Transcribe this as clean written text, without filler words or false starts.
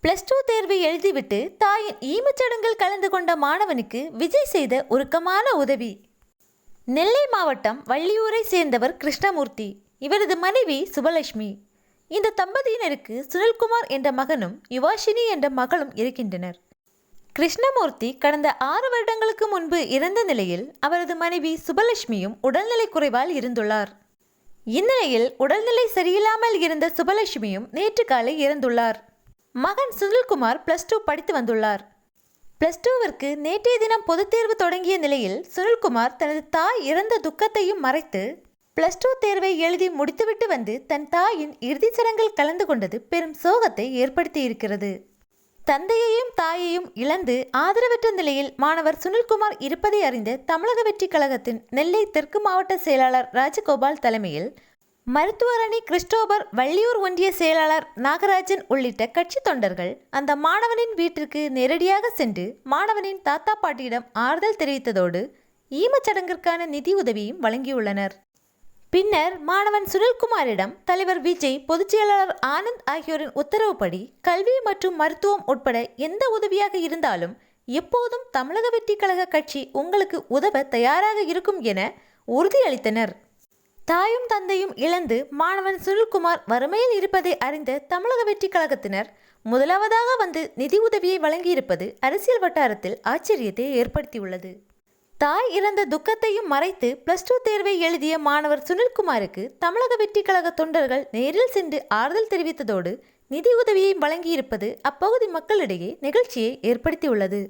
+2 தேர்வை எழுதிவிட்டு தாயின் ஈமச்சடங்கில் கலந்து கொண்ட மாணவனுக்கு விஜய் செய்த உருக்கமான உதவி. நெல்லை மாவட்டம் வள்ளியூரை சேர்ந்தவர் கிருஷ்ணமூர்த்தி. இவரது மனைவி சுபலட்சுமி. இந்த தம்பதியினருக்கு சுனில்குமார் என்ற மகனும் யுவாஷினி என்ற மகளும் இருக்கின்றனர். கிருஷ்ணமூர்த்தி கடந்த 6 வருடங்களுக்கு முன்பு இறந்த நிலையில் அவரது மனைவி சுபலட்சுமியும் உடல்நலை குறைவால் இருந்துள்ளார். இந்நிலையில் உடல்நிலை சரியில்லாமல் இருந்த சுபலட்சுமியும் நேற்று காலை இறந்துள்ளார். மகன் சுனில்குமார் +2 படித்து வந்துள்ளார். +2விற்கு நேற்றைய தினம் பொதுத் தேர்வு தொடங்கிய நிலையில் சுனில்குமார் தனது தாய் இறந்த துக்கத்தையும் மறைத்து +2 தேர்வை எழுதி முடித்துவிட்டு வந்து தன் தாயின் இறுதிச் சடங்கில் கலந்து கொண்டது பெரும் சோகத்தை ஏற்படுத்தியிருக்கிறது. தந்தையையும் தாயையும் இழந்து ஆதரவற்ற நிலையில் மாணவர் சுனில்குமார் இருப்பதை அறிந்த தமிழக வெற்றி கழகத்தின் நெல்லை தெற்கு மாவட்ட செயலாளர் ராஜகோபால் தலைமையில் மருத்துவர் அணி கிறிஸ்டோபர், வள்ளியூர் ஒன்றிய செயலாளர் நாகராஜன் உள்ளிட்ட கட்சி தொண்டர்கள் அந்த மாணவனின் வீட்டிற்கு நேரடியாக சென்று மாணவனின் தாத்தா பாட்டியிடம் ஆறுதல் தெரிவித்ததோடு ஈமச்சடங்கிற்கான நிதி உதவியும் வழங்கியுள்ளனர். பின்னர் மாணவன் சுனில்குமாரிடம் தலைவர் விஜய், பொதுச் செயலாளர் ஆனந்த் ஆகியோரின் உத்தரவுப்படி கல்வி மற்றும் மருத்துவம் உட்பட எந்த உதவியாக இருந்தாலும் எப்போதும் தமிழக வெற்றி கழக கட்சி உங்களுக்கு உதவ தயாராக இருக்கும் என உறுதியளித்தனர். தாயும் தந்தையும் இழந்து மாணவன் சுனில்குமார் வறுமையில் இருப்பதை அறிந்த தமிழக வெற்றி கழகத்தினர் முதலாவதாக வந்து நிதி உதவியை வழங்கியிருப்பது அரசியல் வட்டாரத்தில் ஆச்சரியத்தை ஏற்படுத்தியுள்ளது. தாய் இறந்த துக்கத்தையும் மறைத்து +2 தேர்வை எழுதிய மாணவர் சுனில்குமாருக்கு தமிழக வெற்றி கழக தொண்டர்கள் நேரில் சென்று ஆறுதல் தெரிவித்ததோடு நிதி உதவியை வழங்கியிருப்பது அப்பகுதி மக்களிடையே நிகழ்ச்சியை ஏற்படுத்தியுள்ளது.